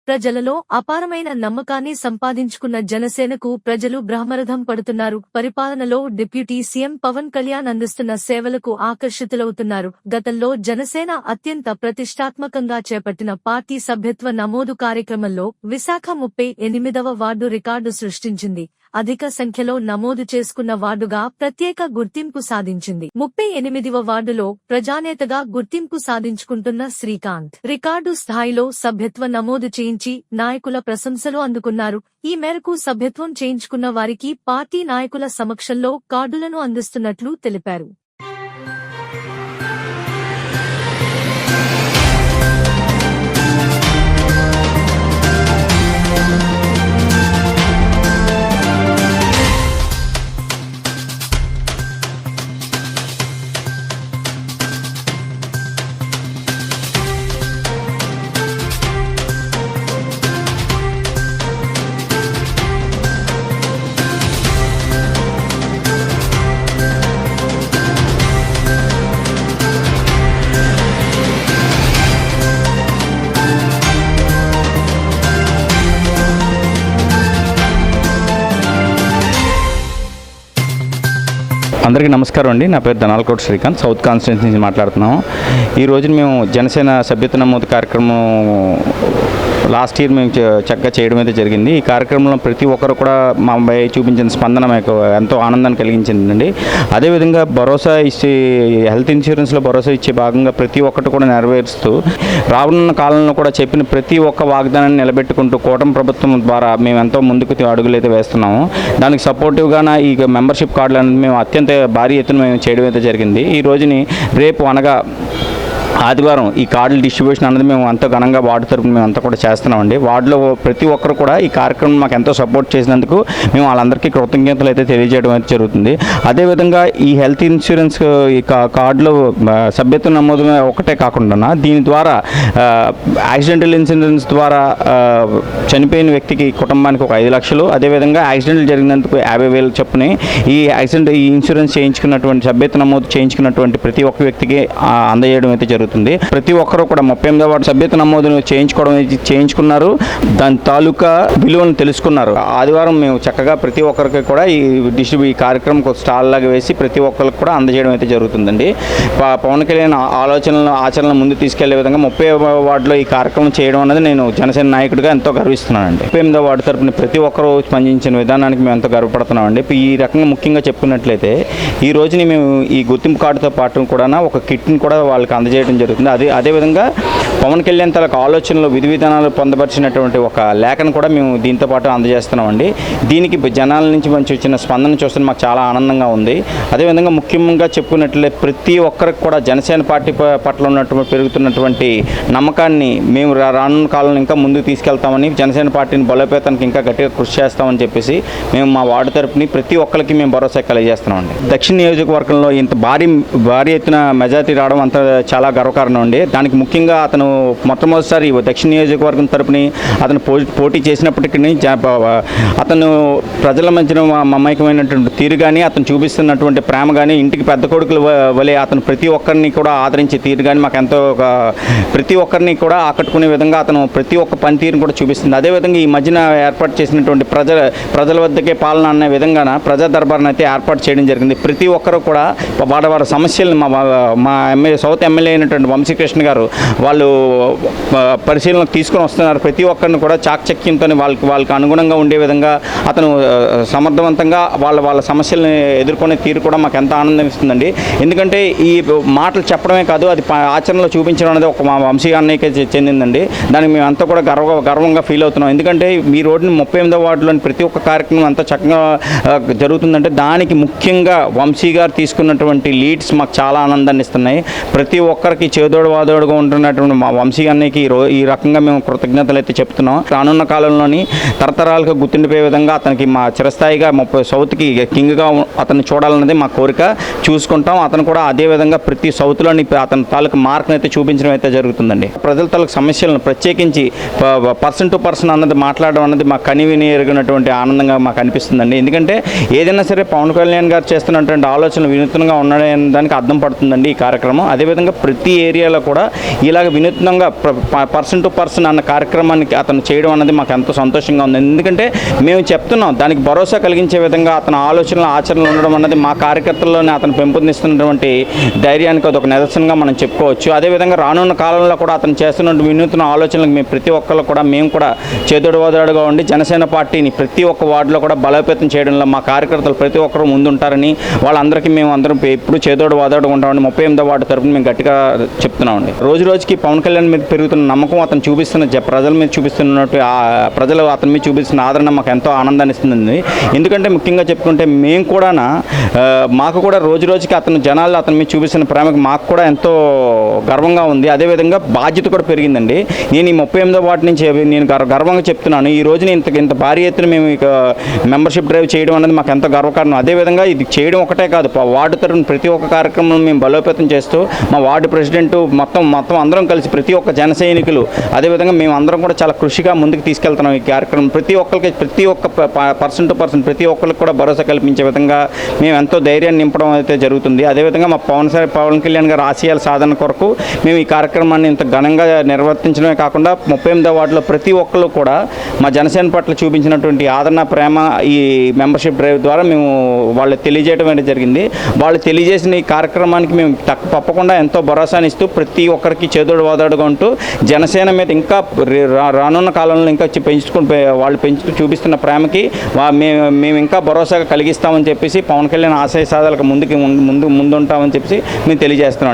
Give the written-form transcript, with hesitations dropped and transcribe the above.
ప్రజలలో అపారమైన నమ్మకాన్ని సంపాదించుకున్న జనసేనకు ప్రజలు బ్రహ్మరథం పడుతున్నారు. పరిపాలనలో డిప్యూటీ సీఎం పవన్ కళ్యాణ్ అందిస్తున్న సేవలకు ఆకర్షితులవుతున్నారు. గతంలో జనసేన అత్యంత ప్రతిష్టాత్మకంగా చేపట్టిన పార్టీ సభ్యత్వ నమోదు కార్యక్రమంలో విశాఖ 38వ వార్డు రికార్డు సృష్టించింది. అధిక సంఖ్యలో నమోదు చేసుకున్న వార్డుగా ప్రత్యేక గుర్తింపు సాధించింది. 38వ వార్డులో ప్రజానేతగా గుర్తింపు సాధించుకుంటున్న శ్రీకాంత్ రికార్డు స్థాయిలో సభ్యత్వ నమోదు చేయించి నాయకుల ప్రశంసలు అందుకున్నారు. ఈ మేరకు సభ్యత్వం చేయించుకున్న వారికి పార్టీ నాయకుల సమక్షంలో కార్డులను అందిస్తున్నట్లు తెలిపారు. అందరికీ నమస్కారం అండి. నా పేరు ధనాలకోట శ్రీకాంత్, సౌత్ కాన్స్టిట్యున్సీ నుంచి మాట్లాడుతున్నాము. ఈ రోజున మేము జనసేన సభ్యత్వ నమోదు కార్యక్రమం లాస్ట్ ఇయర్ మేము చక్కగా చేయడం అయితే జరిగింది. ఈ కార్యక్రమంలో ప్రతి ఒక్కరు కూడా మా అబ్బాయి చూపించిన స్పందన మాకు ఎంతో ఆనందాన్ని కలిగించిందండి. అదేవిధంగా భరోసా ఇచ్చే హెల్త్ ఇన్సూరెన్స్లో భరోసా ఇచ్చే భాగంగా ప్రతి ఒక్కటి కూడా నెరవేరుస్తూ రానున్న కాలంలో కూడా చెప్పిన ప్రతి ఒక్క వాగ్దానాన్ని నిలబెట్టుకుంటూ కూటమి ప్రభుత్వం ద్వారా మేము ఎంతో ముందుకు అడుగులు అయితే వేస్తున్నాము. దానికి సపోర్టివ్గానే ఈ మెంబర్షిప్ కార్డులు అనేది మేము అత్యంత భారీ ఎత్తున మేము చేయడం అయితే జరిగింది. ఈ రోజుని రేపు అనగా ఆదివారం ఈ కార్డుల డిస్ట్రిబ్యూషన్ అనేది మేము అంత ఘనంగా వార్డు తరపున మేము అంతా కూడా చేస్తున్నామండి. వార్డులో ప్రతి ఒక్కరు కూడా ఈ కార్యక్రమం మాకు ఎంతో సపోర్ట్ చేసినందుకు మేము వాళ్ళందరికీ కృతజ్ఞతలు అయితే తెలియజేయడం అయితే జరుగుతుంది. అదేవిధంగా ఈ హెల్త్ ఇన్సూరెన్స్ ఈ కార్డులో సభ్యత్వ నమోదు ఒకటే కాకుండా దీని ద్వారా యాక్సిడెంటల్ ఇన్సూరెన్స్ ద్వారా చనిపోయిన వ్యక్తికి కుటుంబానికి ఒక 5 లక్షలు, అదేవిధంగా యాక్సిడెంట్లు జరిగినందుకు 50,000 చొప్పున ఈ ఇన్సూరెన్స్ చేయించుకున్నటువంటి సభ్యత్వ నమోదు చేయించుకున్నటువంటి ప్రతి ఒక్క వ్యక్తికి అందజేయడం అయితే జరుగుతుంది. ప్రతి ఒక్కరు కూడా 38వ వార్డు సభ్యత్వ నమోదును చేయించుకున్నారు. దాని తాలూకా విలువను తెలుసుకున్నారు. ఆదివారం మేము చక్కగా ప్రతి ఒక్కరికి కూడా ఈ కార్యక్రమం స్టాల్ లాగా వేసి ప్రతి ఒక్కరికి కూడా అందజేయడం అయితే జరుగుతుందండి. పవన్ కళ్యాణ్ ఆచరణ ముందు తీసుకెళ్లే విధంగా 30వ వార్డులో ఈ కార్యక్రమం చేయడం అనేది నేను జనసేన నాయకుడిగా ఎంతో గర్విస్తున్నానండి. 38వ వార్డు తరపున ప్రతి ఒక్కరూ స్పందించిన విధానానికి మేము ఎంతో గర్వపడుతున్నామండి. ఈ రకంగా ముఖ్యంగా చెప్పుకున్నట్లయితే ఈ రోజుని మేము ఈ గుర్తింపు కార్డుతో పాటు కూడా ఒక కిట్ని కూడా వాళ్ళకి అందజేయడం జరుగుతుంది. అదేవిధంగా పవన్ కళ్యాణ్ తలకు ఆలోచనలు విధి విధానాలు పొందపరిచినటువంటి ఒక లేఖను కూడా మేము దీంతో పాటు అందజేస్తున్నామండి. దీనికి జనాల నుంచి మంచి వచ్చిన స్పందన చూస్తే మాకు చాలా ఆనందంగా ఉంది. అదేవిధంగా ముఖ్యంగా చెప్పుకున్నట్లయితే ప్రతి ఒక్కరికి కూడా జనసేన పార్టీ పట్ల ఉన్నటువంటి పెరుగుతున్నటువంటి నమ్మకాన్ని మేము రానున్న కాలంలో ఇంకా ముందుకు తీసుకెళ్తామని, జనసేన పార్టీని బలోపేతానికి ఇంకా గట్టిగా కృషి చేస్తామని చెప్పేసి మేము మా వార్డు తరపుని ప్రతి ఒక్కరికి మేము భరోసా కలిగజేస్తున్నామండి. దక్షిణ నియోజకవర్గంలో ఇంత భారీ ఎత్తున మెజారిటీ రావడం అంత చాలా గర్వకారణం అండి. దానికి ముఖ్యంగా అతను మొట్టమొదటిసారి దక్షిణ నియోజకవర్గం తరపుని అతను పోటీ చేసినప్పటికీ అతను ప్రజల మధ్యన మమైకమైనటువంటి తీరు కానీ, అతను చూపిస్తున్నటువంటి ప్రేమ కానీ, ఇంటికి పెద్ద కొడుకుల వలె అతను ప్రతి ఒక్కరిని కూడా ఆదరించే తీరు కానీ మాకు ఎంతో ప్రతి ఒక్కరిని కూడా ఆకట్టుకునే విధంగా అతను ప్రతి ఒక్క పనితీరుని కూడా చూపిస్తుంది. అదేవిధంగా ఈ మధ్యన ఏర్పాటు చేసినటువంటి ప్రజల వద్దకే పాలన అనే విధంగా ప్రజా దర్బార్ని అయితే ఏర్పాటు చేయడం జరిగింది. ప్రతి ఒక్కరు కూడా వారి సమస్యలను మా సౌత్ ఎమ్మెల్యే అయినటువంటి వంశీకృష్ణ గారు వాళ్ళు పరిశీలనకు తీసుకొని వస్తున్నారు. ప్రతి ఒక్కరిని కూడా చాకచక్యంతో వాళ్ళకి అనుగుణంగా ఉండే విధంగా అతను సమర్థవంతంగా వాళ్ళ సమస్యలను ఎదుర్కొనే తీరు కూడా మాకు ఎంత ఆనందం ఇస్తుందండి. ఎందుకంటే ఈ మాటలు చెప్పడమే కాదు, అది ఆచరణలో చూపించడం అనేది ఒక మా వంశీ అన్నయ్యకే చెందిందండి. దానికి మేము అంతా కూడా గర్వంగా ఫీల్ అవుతున్నాం. ఎందుకంటే ఈ రోడ్డుని 38వ వార్డులోని ప్రతి ఒక్క కార్యక్రమం అంతా చక్కగా జరుగుతుందంటే దానికి ముఖ్యంగా వంశీ గారు తీసుకున్నటువంటి లీడ్స్ మాకు చాలా ఆనందాన్ని ఇస్తున్నాయి. ప్రతి ఒక్కరికి చేదోడు వాదోడుగా ఉంటున్నటువంటి మా వంశీ అన్నయ్యకి ఈ రకంగా మేము కృతజ్ఞతలు అయితే చెప్తున్నాం. రానున్న కాలంలోని తరతరాలుగా గుర్తుండిపోయే విధంగా అతనికి మా చిరస్థాయిగా సౌత్కి కింగ్గా అతన్ని చూడాలన్నది మా కోరిక. చూసుకుంటాం. అతను కూడా అదేవిధంగా ప్రతి సౌత్లోని అతని తాలూకు మార్క్ని అయితే చూపించడం అయితే జరుగుతుందండి. ప్రజల తాలూకు సమస్యలను ప్రత్యేకించి పర్సన్ టు పర్సన్ అన్నది మాట్లాడడం అన్నది మాకు కనివిని ఎరిగినటువంటి ఆనందంగా మాకు అనిపిస్తుందండి. ఎందుకంటే ఏదైనా సరే పవన్ కళ్యాణ్ గారు చేస్తున్నటువంటి ఆలోచనలు వినూత్నంగా ఉన్నాయనే దానికి అర్థం పడుతుందండి ఈ కార్యక్రమం. అదేవిధంగా ప్రతి ఏరియాలో కూడా ఇలాగ వినూత్న వినూత్నంగా పర్సన్ టు పర్సన్ అన్న కార్యక్రమానికి అతను చేయడం అన్నది మాకు ఎంతో సంతోషంగా ఉంది. ఎందుకంటే మేము చెప్తున్నాం, దానికి భరోసా కలిగించే విధంగా అతని ఆలోచనలు ఆచరణలు ఉండడం అన్నది మా కార్యకర్తల్లోనే అతను పెంపొందిస్తున్నటువంటి ధైర్యానికి అదొక నిదర్శనంగా మనం చెప్పుకోవచ్చు. అదేవిధంగా రానున్న కాలంలో కూడా అతను చేస్తున్న వినూత్న ఆలోచనలకు మేము ప్రతి ఒక్కళ్ళు కూడా మేము కూడా చేదోడు వాదోడుగా ఉండి జనసేన పార్టీని ప్రతి ఒక్క వార్డులో కూడా బలోపేతం చేయడంలో మా కార్యకర్తలు ప్రతి ఒక్కరూ ముందుంటారని, వాళ్ళందరికీ మేము అందరం ఎప్పుడు చేదోడు వాదోడుగా ఉంటామని 38వ వార్డు తరఫున మేము గట్టిగా చెప్తున్నామండి. రోజు రోజుకి పవన్ కళ్యాణ్ మీద పెరుగుతున్న నమ్మకం, అతను చూపిస్తున్న ప్రజల మీద చూపిస్తున్నట్టు ప్రజలు అతని మీద చూపిస్తున్న ఆదరణ మాకు ఎంతో ఆనందాన్ని ఇస్తుంది. ఎందుకంటే ముఖ్యంగా చెప్పుకుంటే మేము కూడా మాకు కూడా రోజు రోజుకి జనాలు అతని మీద చూపిస్తున్న ప్రేమకు మాకు కూడా ఎంతో గర్వంగా ఉంది. అదేవిధంగా బాధ్యత కూడా పెరిగిందండి. నేను ఈ 38వ వార్డు నుంచి నేను గర్వంగా చెప్తున్నాను, ఈ రోజు ఇంత భారీ ఎత్తున మేము ఇక మెంబర్షిప్ డ్రైవ్ చేయడం అనేది మాకు ఎంతో గర్వకారణం. అదేవిధంగా ఇది చేయడం ఒకటే కాదు, వార్డు తరఫున ప్రతి ఒక్క కార్యక్రమం మేము బలోపేతం చేస్తూ మా వార్డు ప్రెసిడెంట్ మొత్తం అందరం కలిసి ప్రతి ఒక్క జన సైనికులు అదేవిధంగా మేము అందరం కూడా చాలా కృషిగా ముందుకు తీసుకెళ్తున్నాం ఈ కార్యక్రమం. ప్రతి ఒక్క పర్సన్ టు పర్సన్ ప్రతి ఒక్కరికి కూడా భరోసా కల్పించే విధంగా మేము ఎంతో ధైర్యాన్ని నింపడం అయితే జరుగుతుంది. అదేవిధంగా మా పవన్ కళ్యాణ్ గారి ఆశయాల సాధన కొరకు మేము ఈ కార్యక్రమాన్ని ఇంత ఘనంగా నిర్వర్తించడమే కాకుండా 38వ వార్డులో ప్రతి ఒక్కరు కూడా మా జనసేన పట్ల చూపించినటువంటి ఆదరణ, ప్రేమ ఈ మెంబర్షిప్ డ్రైవ్ ద్వారా మేము వాళ్ళు తెలియజేయడం అనేది జరిగింది. వాళ్ళు తెలియజేసిన ఈ కార్యక్రమానికి మేము తప్పకుండా ఎంతో భరోసాని ఇస్తూ ప్రతి ఒక్కరికి చేదోడు వాదోడుగా ఉంటూ జనసేన మీద ఇంకా రానున్న కాలంలో ఇంకా వాళ్ళు చూపిస్తున్న ప్రేమకి మేము ఇంకా భరోసాగా కలిగిస్తామని చెప్పేసి పవన్ కళ్యాణ్ ఆశయ సాధనలకు ముందుంటామని చెప్పేసి మేము తెలియజేస్తున్నాం.